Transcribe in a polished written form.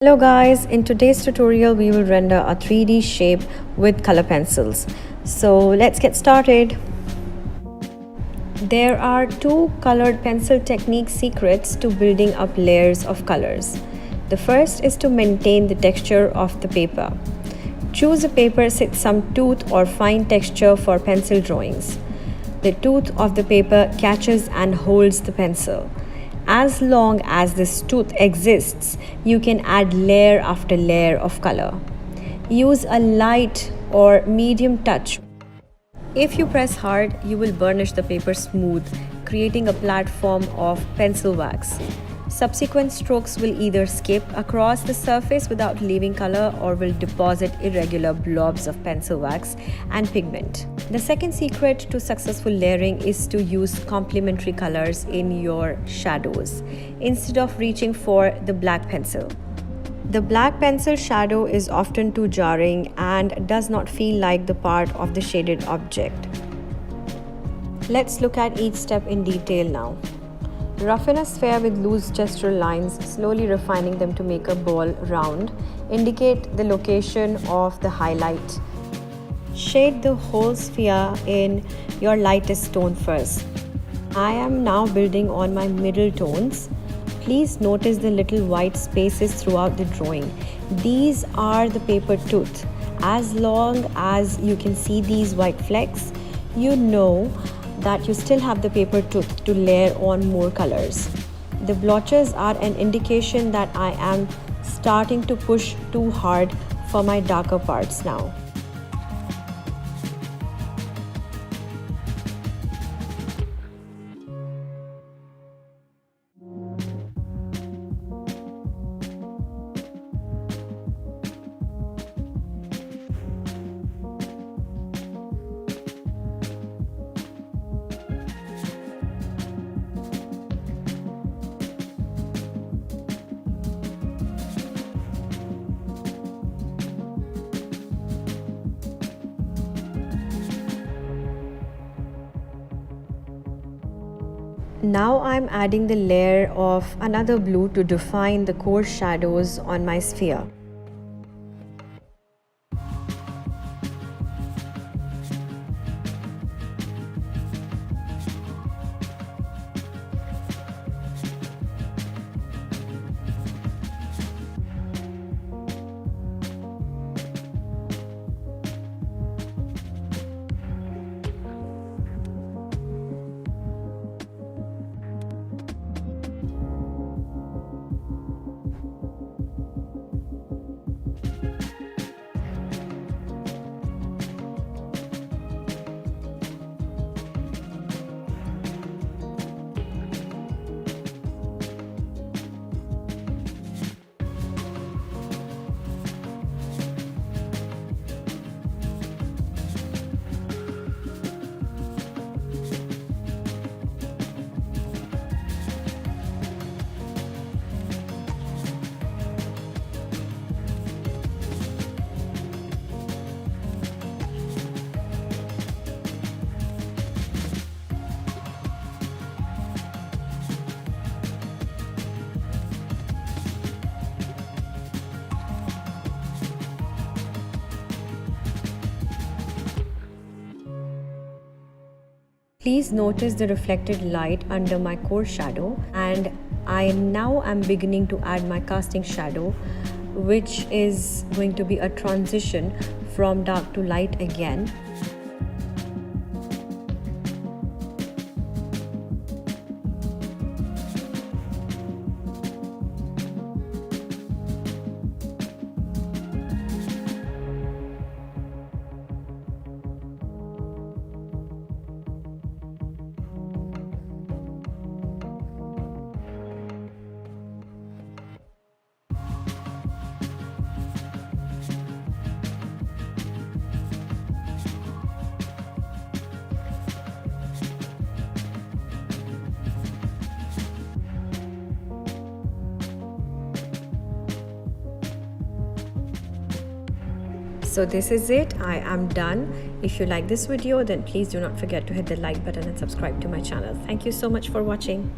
Hello guys, in today's tutorial we will render a 3D shape with color pencils. So let's get started. There are two colored pencil technique secrets to building up layers of colors. The first is to maintain the texture of the paper. Choose a paper with some tooth or fine texture for pencil drawings. The tooth of the paper catches and holds the pencil. As long as this tooth exists, you can add layer after layer of color. Use a light or medium touch. If you press hard, you will burnish the paper smooth, creating a platform of pencil wax. Subsequent strokes will either skip across the surface without leaving color or will deposit irregular blobs of pencil wax and pigment. The second secret to successful layering is to use complementary colors in your shadows instead of reaching for the black pencil. The black pencil shadow is often too jarring and does not feel like the part of the shaded object. Let's look at each step in detail now. Roughen a sphere with loose gestural lines, slowly refining them to make a ball round. Indicate the location of the highlight. Shade the whole sphere in your lightest tone first. I am now building on my middle tones. Please notice the little white spaces throughout the drawing. These are the paper tooth. As long as you can see these white flecks, you know that you still have the paper tooth to layer on more colors. The blotches are an indication that I am starting to push too hard for my darker parts now. Now I'm adding the layer of another blue to define the core shadows on my sphere. Please notice the reflected light under my core shadow, and I now am beginning to add my casting shadow, which is going to be a transition from dark to light again. So this is it. I am done. If you like this video, then please do not forget to hit the like button and subscribe to my channel. Thank you so much for watching.